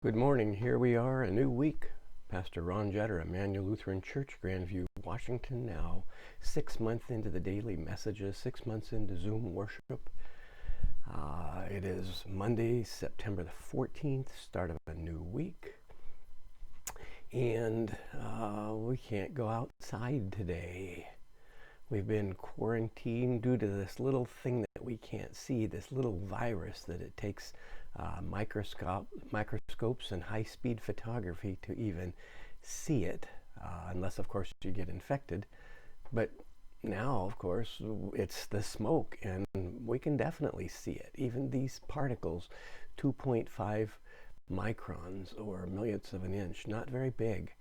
Good morning. Here we are, a new week. Pastor Ron Jetter, Immanuel Lutheran Church, Grandview, Washington now. 6 months into the daily messages, 6 months into Zoom worship. It is Monday, September the 14th, start of a new week. And we can't go outside today. We've been quarantined due to this little thing that we can't see, this little virus that it takes microscopes and high-speed photography to even see it, unless, of course, you get infected. But now, of course, it's the smoke, and we can definitely see it. Even these particles, 2.5 microns, or millionths of an inch, not very big.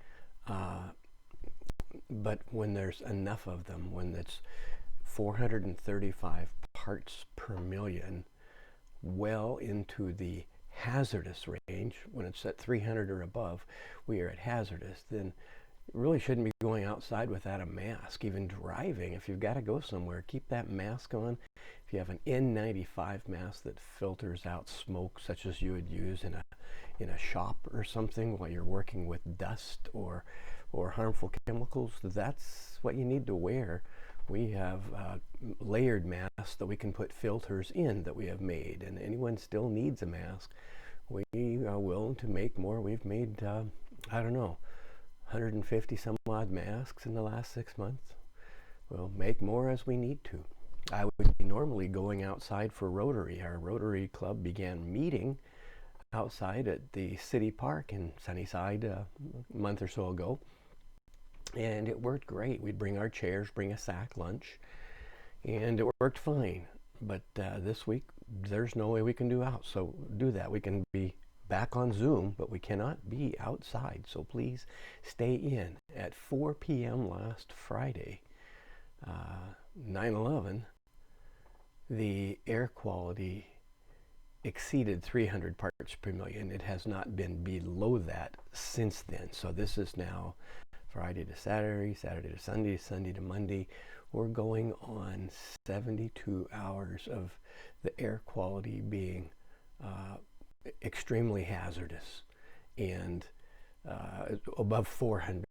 But when there's enough of them, when it's 435 parts per million, well into the hazardous range, when it's at 300 or above, we are at hazardous, then you really shouldn't be going outside without a mask. Even driving, if you've got to go somewhere, keep that mask on. If you have an N95 mask that filters out smoke, such as you would use in a shop or something while you're working with dust or harmful chemicals, that's what you need to wear. We have layered masks that we can put filters in that we have made, and anyone still needs a mask, we are willing to make more. We've made, 150 some odd masks in the last 6 months. We'll make more as we need to. I would be normally going outside for Rotary. Our Rotary Club began meeting outside at the city park in Sunnyside a month or so ago. And it worked great. We'd bring our chairs, bring a sack lunch, and it worked fine. But this week, there's no way we can do that. We can be back on Zoom, but we cannot be outside. So please stay in. At 4 p.m. last Friday, 9/11, the air quality exceeded 300 parts per million. It has not been below that since then. So this is now Friday to Saturday, Saturday to Sunday, Sunday to Monday. We're going on 72 hours of the air quality being extremely hazardous, and above 400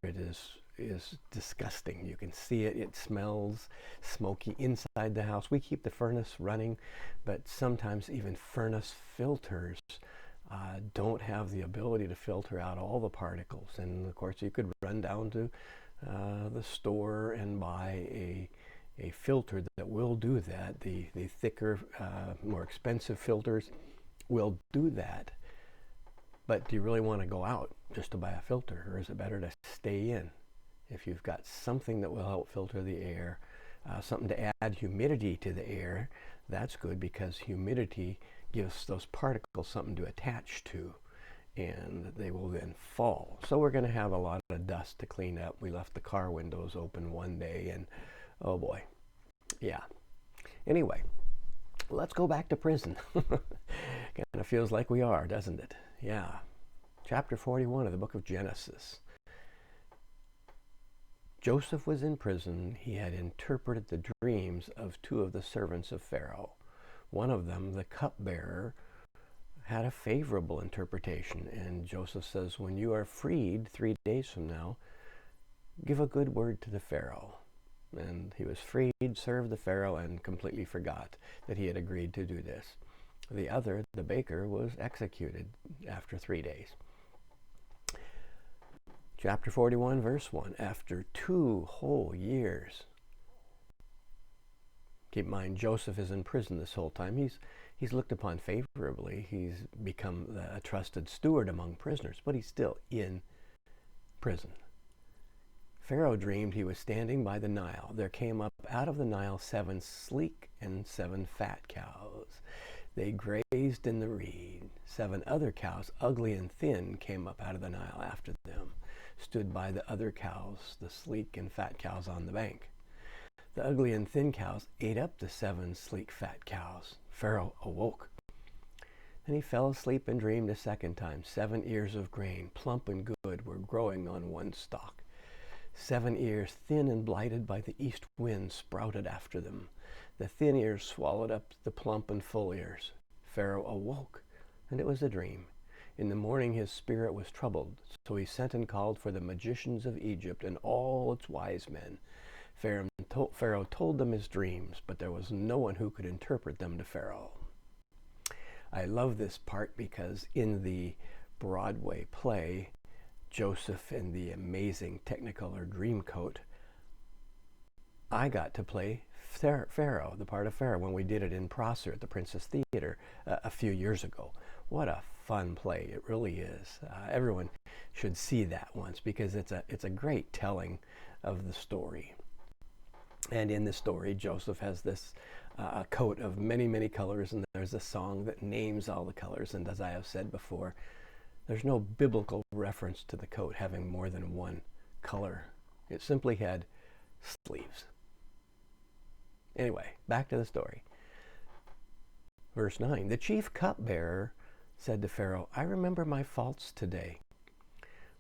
is disgusting. You can see it. It smells smoky inside the house. We keep the furnace running, but sometimes even furnace filters don't have the ability to filter out all the particles. And of course, you could run down to the store and buy a filter that will do that. The thicker, more expensive filters will do that. But do you really want to go out just to buy a filter, or is it better to stay in? If you've got something that will help filter the air, something to add humidity to the air, that's good, because humidity gives those particles something to attach to, and they will then fall. So we're going to have a lot of dust to clean up. We left the car windows open one day, and oh boy, yeah. Anyway, let's go back to prison. Kind of feels like we are, doesn't it? Yeah. Chapter 41 of the book of Genesis. Joseph was in prison. He had interpreted the dreams of two of the servants of Pharaoh. One of them, the cupbearer, had a favorable interpretation. And Joseph says, when you are freed 3 days from now, give a good word to the Pharaoh. And he was freed, served the Pharaoh, and completely forgot that he had agreed to do this. The other, the baker, was executed after 3 days. Chapter 41, verse 1. After 2 whole years. Keep in mind, Joseph is in prison this whole time. He's looked upon favorably. He's become a trusted steward among prisoners, but he's still in prison. Pharaoh dreamed he was standing by the Nile. There came up out of the Nile 7 sleek and 7 fat cows. They grazed in the reed. 7 other cows, ugly and thin, came up out of the Nile after them, stood by the other cows, the sleek and fat cows on the bank. The ugly and thin cows ate up the 7 sleek fat cows. Pharaoh awoke. Then he fell asleep and dreamed a second time. 7 ears of grain, plump and good, were growing on one stalk. 7 ears, thin and blighted by the east wind, sprouted after them. The thin ears swallowed up the plump and full ears. Pharaoh awoke, and it was a dream. In the morning his spirit was troubled, so he sent and called for the magicians of Egypt and all its wise men. Pharaoh told them his dreams, but there was no one who could interpret them to Pharaoh. I love this part because in the Broadway play, Joseph in the amazing Technicolor Dreamcoat, I got to play Pharaoh, the part of Pharaoh, when we did it in Prosser at the Princess Theater a few years ago. What a fun play it really is. Everyone should see that once because it's a great telling of the story. And in the story, Joseph has this coat of many, many colors, and there's a song that names all the colors. And as I have said before, there's no biblical reference to the coat having more than one color. It simply had sleeves. Anyway, back to the story. Verse 9, the chief cupbearer said to Pharaoh, I remember my faults today.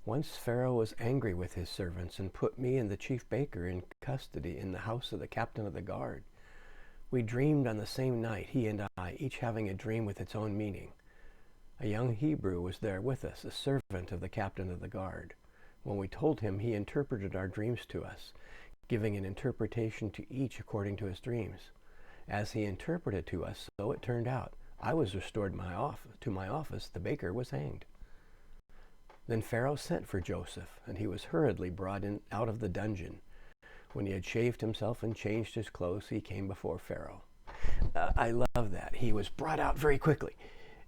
Once Pharaoh was angry with his servants and put me and the chief baker in custody in the house of the captain of the guard. We dreamed on the same night, he and I, each having a dream with its own meaning. A young Hebrew was there with us, a servant of the captain of the guard. When we told him, he interpreted our dreams to us, giving an interpretation to each according to his dreams. As he interpreted to us, so it turned out. I was restored to my office. The baker was hanged. Then Pharaoh sent for Joseph, and he was hurriedly brought out of the dungeon. When he had shaved himself and changed his clothes, he came before Pharaoh. I love that. He was brought out very quickly.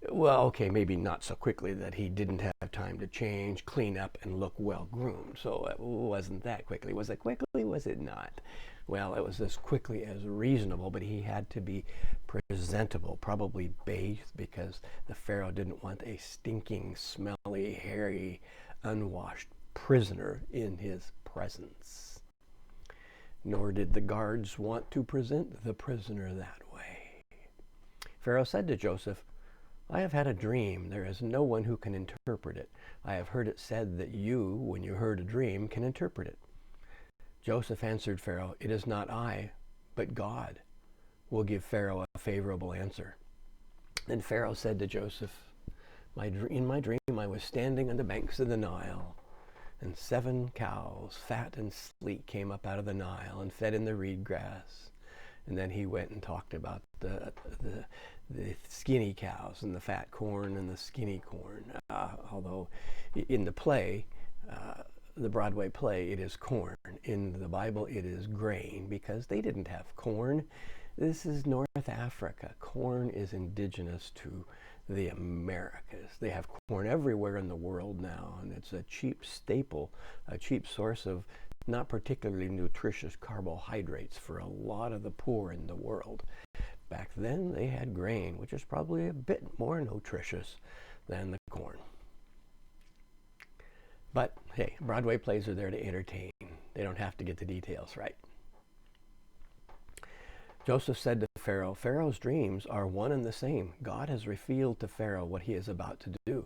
Well, okay, maybe not so quickly that he didn't have time to change, clean up, and look well-groomed. So it wasn't that quickly. Was it quickly? Was it not? Well, it was as quickly as reasonable, but he had to be presentable, probably bathed, because the Pharaoh didn't want a stinking, smelly, hairy, unwashed prisoner in his presence. Nor did the guards want to present the prisoner that way. Pharaoh said to Joseph, I have had a dream. There is no one who can interpret it. I have heard it said that you, when you heard a dream, can interpret it. Joseph answered Pharaoh, it is not I, but God will give Pharaoh a favorable answer. Then Pharaoh said to Joseph, in my dream I was standing on the banks of the Nile, and 7 cows, fat and sleek, came up out of the Nile and fed in the reed grass. And then he went and talked about the skinny cows and the fat corn and the skinny corn. Although in the play, the Broadway play, it is corn. In the Bible, it is grain, because they didn't have corn. This is North Africa. Corn is indigenous to the Americas. They have corn everywhere in the world now, and it's a cheap staple, a cheap source of not particularly nutritious carbohydrates for a lot of the poor in the world. Back then, they had grain, which is probably a bit more nutritious than the corn. But hey, Broadway plays are there to entertain. They don't have to get the details right. Joseph said to Pharaoh, Pharaoh's dreams are one and the same. God has revealed to Pharaoh what he is about to do.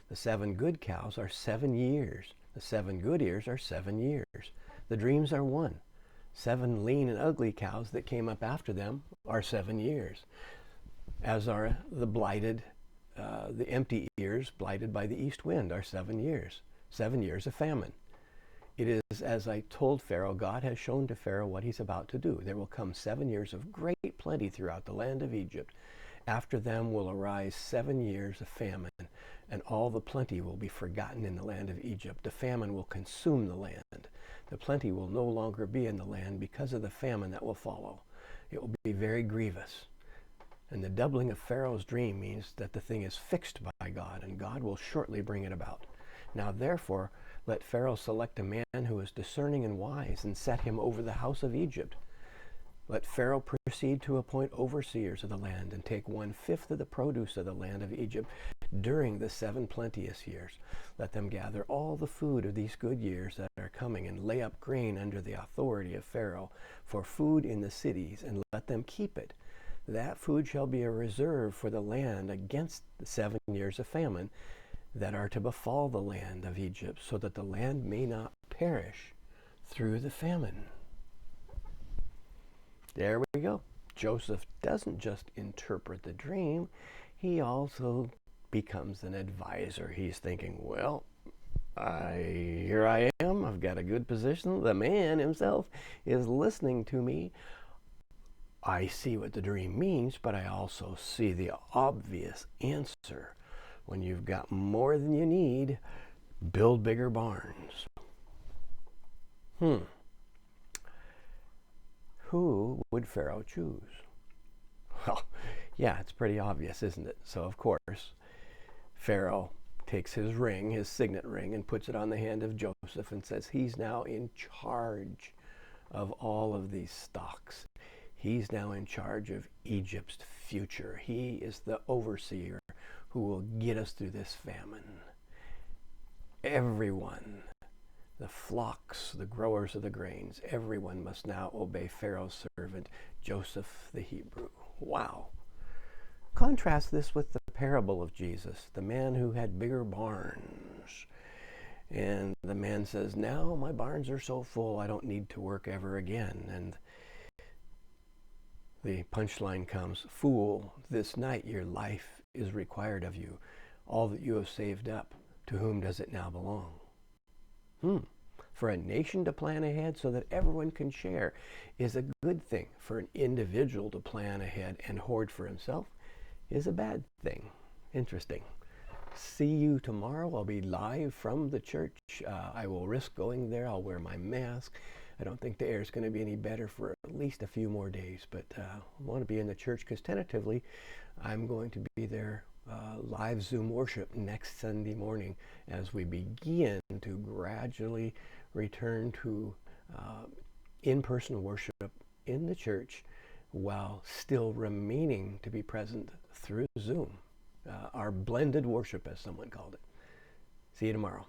The 7 good cows are 7 years. The 7 good ears are 7 years. The dreams are one. 7 lean and ugly cows that came up after them are 7 years, as are the blighted, the empty ears blighted by the east wind are 7 years. 7 years of famine. It is as I told Pharaoh, God has shown to Pharaoh what he's about to do. There will come 7 years of great plenty throughout the land of Egypt. After them will arise 7 years of famine, and all the plenty will be forgotten in the land of Egypt. The famine will consume the land. The plenty will no longer be in the land because of the famine that will follow. It will be very grievous. And the doubling of Pharaoh's dream means that the thing is fixed by God, and God will shortly bring it about. Now therefore, let Pharaoh select a man who is discerning and wise, and set him over the house of Egypt. Let Pharaoh proceed to appoint overseers of the land, and take 1/5 of the produce of the land of Egypt during the 7 plenteous years. Let them gather all the food of these good years that are coming, and lay up grain under the authority of Pharaoh for food in the cities, and let them keep it. That food shall be a reserve for the land against the 7 years of famine that are to befall the land of Egypt, so that the land may not perish through the famine. There we go. Joseph doesn't just interpret the dream, he also becomes an advisor. He's thinking, well, here I am. I've got a good position. The man himself is listening to me. I see what the dream means, but I also see the obvious answer. When you've got more than you need, build bigger barns. Who would Pharaoh choose? Well, yeah, it's pretty obvious, isn't it? So, of course, Pharaoh takes his ring, his signet ring, and puts it on the hand of Joseph and says he's now in charge of all of these stocks. He's now in charge of Egypt's future. He is the overseer who will get us through this famine. Everyone, the flocks, the growers of the grains, everyone must now obey Pharaoh's servant, Joseph the Hebrew. Wow. Contrast this with the parable of Jesus, the man who had bigger barns. And the man says, now my barns are so full, I don't need to work ever again. And the punchline comes, fool, this night your life is required of you. All that you have saved up, to whom does it now belong? For a nation to plan ahead so that everyone can share is a good thing. For an individual to plan ahead and hoard for himself is a bad thing. Interesting. See you tomorrow. I'll be live from the church. I will risk going there. I'll wear my mask. I don't think the air is going to be any better for at least a few more days, but I want to be in the church because tentatively I'm going to be there live Zoom worship next Sunday morning as we begin to gradually return to in-person worship in the church while still remaining to be present through Zoom. Our blended worship, as someone called it. See you tomorrow.